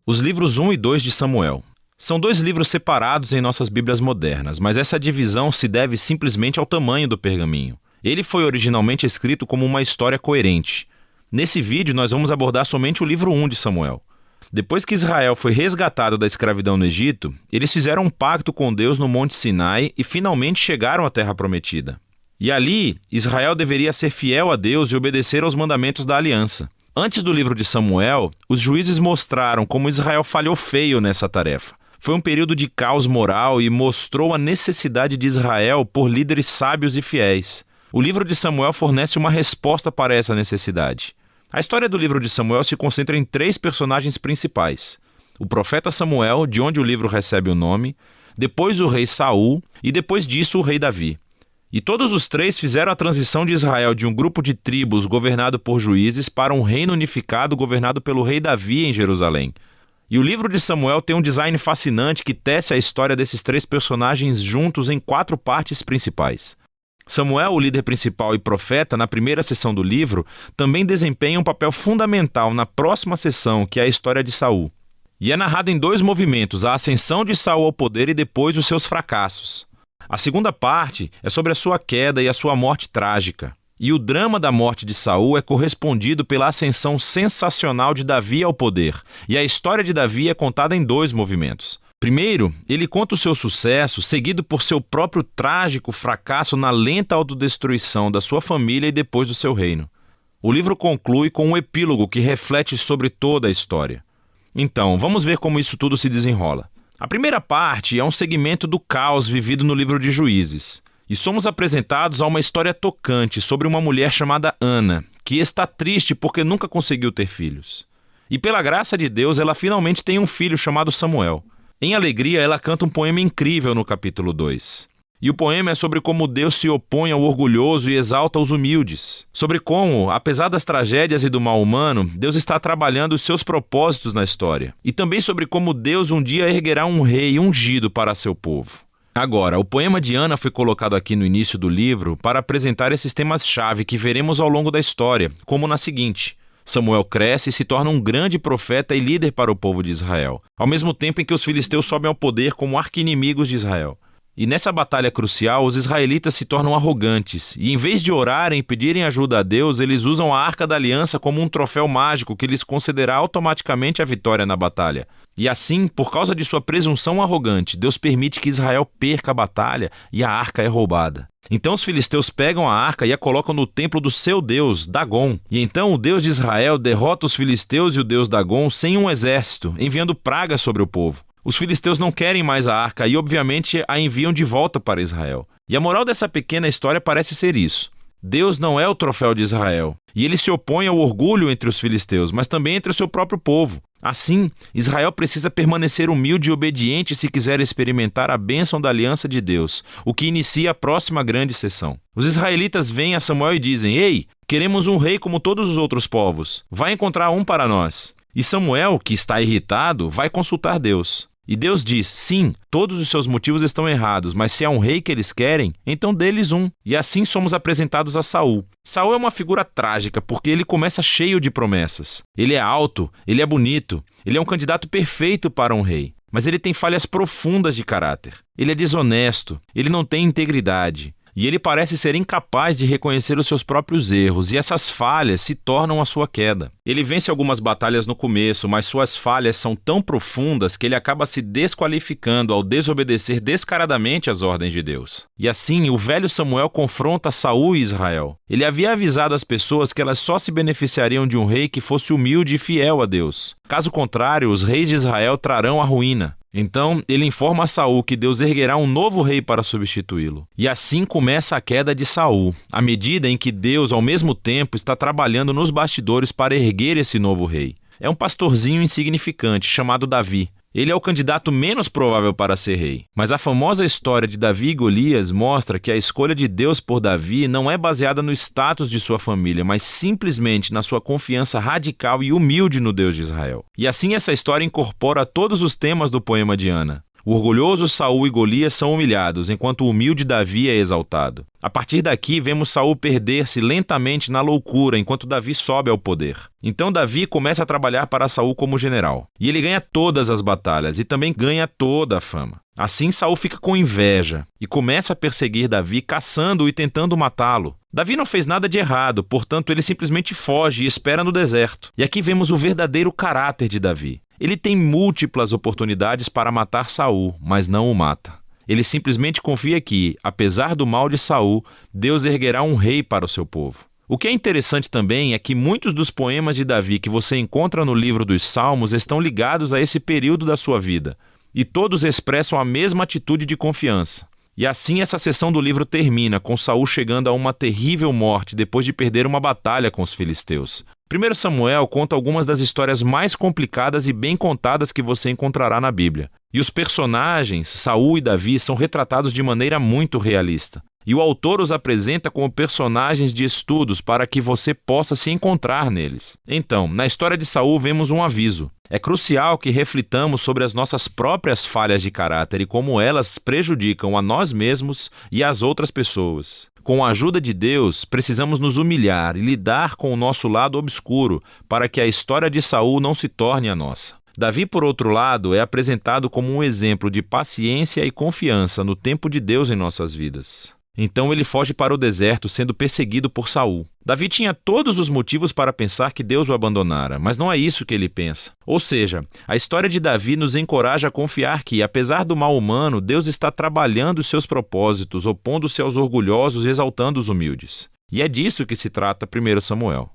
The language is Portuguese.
Os livros 1 e 2 de Samuel. São dois livros separados em nossas Bíblias modernas, mas essa divisão se deve simplesmente ao tamanho do pergaminho. Ele foi originalmente escrito como uma história coerente. Nesse vídeo, nós vamos abordar somente o livro 1 de Samuel. Depois que Israel foi resgatado da escravidão no Egito, eles fizeram um pacto com Deus no Monte Sinai e finalmente chegaram à Terra Prometida. E ali, Israel deveria ser fiel a Deus e obedecer aos mandamentos da aliança. Antes do livro de Samuel, os juízes mostraram como Israel falhou feio nessa tarefa. Foi um período de caos moral e mostrou a necessidade de Israel por líderes sábios e fiéis. O livro de Samuel fornece uma resposta para essa necessidade. A história do livro de Samuel se concentra em 3 personagens principais: o profeta Samuel, de onde o livro recebe o nome, depois o rei Saul e depois disso o rei Davi. E todos os 3 fizeram a transição de Israel de um grupo de tribos governado por juízes para um reino unificado governado pelo rei Davi em Jerusalém. E o livro de Samuel tem um design fascinante que tece a história desses 3 personagens juntos em 4 partes principais. Samuel, o líder principal e profeta, na primeira seção do livro, também desempenha um papel fundamental na próxima seção, que é a história de Saul. E é narrado em 2 movimentos, a ascensão de Saul ao poder e depois os seus fracassos. A segunda parte é sobre a sua queda e a sua morte trágica. E o drama da morte de Saul é correspondido pela ascensão sensacional de Davi ao poder. E a história de Davi é contada em 2 movimentos. Primeiro, ele conta o seu sucesso, seguido por seu próprio trágico fracasso na lenta autodestruição da sua família e depois do seu reino. O livro conclui com um epílogo que reflete sobre toda a história. Então, vamos ver como isso tudo se desenrola. A primeira parte é um segmento do caos vivido no livro de Juízes. E somos apresentados a uma história tocante sobre uma mulher chamada Ana, que está triste porque nunca conseguiu ter filhos. E pela graça de Deus, ela finalmente tem um filho chamado Samuel. Em alegria, ela canta um poema incrível no capítulo 2. E o poema é sobre como Deus se opõe ao orgulhoso e exalta os humildes. Sobre como, apesar das tragédias e do mal humano, Deus está trabalhando os seus propósitos na história. E também sobre como Deus um dia erguerá um rei ungido para seu povo. Agora, o poema de Ana foi colocado aqui no início do livro para apresentar esses temas-chave que veremos ao longo da história, como na seguinte: Samuel cresce e se torna um grande profeta e líder para o povo de Israel, ao mesmo tempo em que os filisteus sobem ao poder como arqui-inimigos de Israel. E nessa batalha crucial, os israelitas se tornam arrogantes, e em vez de orarem e pedirem ajuda a Deus, eles usam a Arca da Aliança como um troféu mágico que lhes concederá automaticamente a vitória na batalha. E assim, por causa de sua presunção arrogante, Deus permite que Israel perca a batalha e a arca é roubada. Então os filisteus pegam a arca e a colocam no templo do seu deus, Dagon. E então o Deus de Israel derrota os filisteus e o deus Dagon sem um exército, enviando pragas sobre o povo. Os filisteus não querem mais a arca e, obviamente, a enviam de volta para Israel. E a moral dessa pequena história parece ser isso: Deus não é o troféu de Israel, e ele se opõe ao orgulho entre os filisteus, mas também entre o seu próprio povo. Assim, Israel precisa permanecer humilde e obediente se quiser experimentar a bênção da aliança de Deus, o que inicia a próxima grande sessão. Os israelitas vêm a Samuel e dizem: Ei, queremos um rei como todos os outros povos. Vai encontrar um para nós. E Samuel, que está irritado, vai consultar Deus. E Deus diz: sim, todos os seus motivos estão errados, mas se há um rei que eles querem, então dê-lhes um. E assim somos apresentados a Saul. Saul é uma figura trágica porque ele começa cheio de promessas. Ele é alto, ele é bonito, ele é um candidato perfeito para um rei. Mas ele tem falhas profundas de caráter. Ele é desonesto, ele não tem integridade. E ele parece ser incapaz de reconhecer os seus próprios erros, e essas falhas se tornam a sua queda. Ele vence algumas batalhas no começo, mas suas falhas são tão profundas que ele acaba se desqualificando ao desobedecer descaradamente às ordens de Deus. E assim, o velho Samuel confronta Saul e Israel. Ele havia avisado as pessoas que elas só se beneficiariam de um rei que fosse humilde e fiel a Deus. Caso contrário, os reis de Israel trarão a ruína. Então, ele informa a Saul que Deus erguerá um novo rei para substituí-lo. E assim começa a queda de Saul, à medida em que Deus, ao mesmo tempo, está trabalhando nos bastidores para erguer esse novo rei. É um pastorzinho insignificante, chamado Davi. Ele é o candidato menos provável para ser rei. Mas a famosa história de Davi e Golias mostra que a escolha de Deus por Davi não é baseada no status de sua família, mas simplesmente na sua confiança radical e humilde no Deus de Israel. E assim essa história incorpora todos os temas do poema de Ana. O orgulhoso Saul e Golias são humilhados, enquanto o humilde Davi é exaltado. A partir daqui, vemos Saul perder-se lentamente na loucura, enquanto Davi sobe ao poder. Então Davi começa a trabalhar para Saul como general. E ele ganha todas as batalhas e também ganha toda a fama. Assim, Saul fica com inveja e começa a perseguir Davi, caçando-o e tentando matá-lo. Davi não fez nada de errado, portanto ele simplesmente foge e espera no deserto. E aqui vemos o verdadeiro caráter de Davi. Ele tem múltiplas oportunidades para matar Saul, mas não o mata. Ele simplesmente confia que, apesar do mal de Saul, Deus erguerá um rei para o seu povo. O que é interessante também é que muitos dos poemas de Davi que você encontra no livro dos Salmos estão ligados a esse período da sua vida, e todos expressam a mesma atitude de confiança. E assim essa seção do livro termina, com Saul chegando a uma terrível morte depois de perder uma batalha com os filisteus. 1 Samuel conta algumas das histórias mais complicadas e bem contadas que você encontrará na Bíblia. E os personagens, Saul e Davi, são retratados de maneira muito realista. E o autor os apresenta como personagens de estudos para que você possa se encontrar neles. Então, na história de Saul vemos um aviso. É crucial que reflitamos sobre as nossas próprias falhas de caráter e como elas prejudicam a nós mesmos e às outras pessoas. Com a ajuda de Deus, precisamos nos humilhar e lidar com o nosso lado obscuro para que a história de Saul não se torne a nossa. Davi, por outro lado, é apresentado como um exemplo de paciência e confiança no tempo de Deus em nossas vidas. Então ele foge para o deserto, sendo perseguido por Saul. Davi tinha todos os motivos para pensar que Deus o abandonara, mas não é isso que ele pensa. Ou seja, a história de Davi nos encoraja a confiar que, apesar do mal humano, Deus está trabalhando os seus propósitos, opondo-se aos orgulhosos e exaltando os humildes. E é disso que se trata 1 Samuel.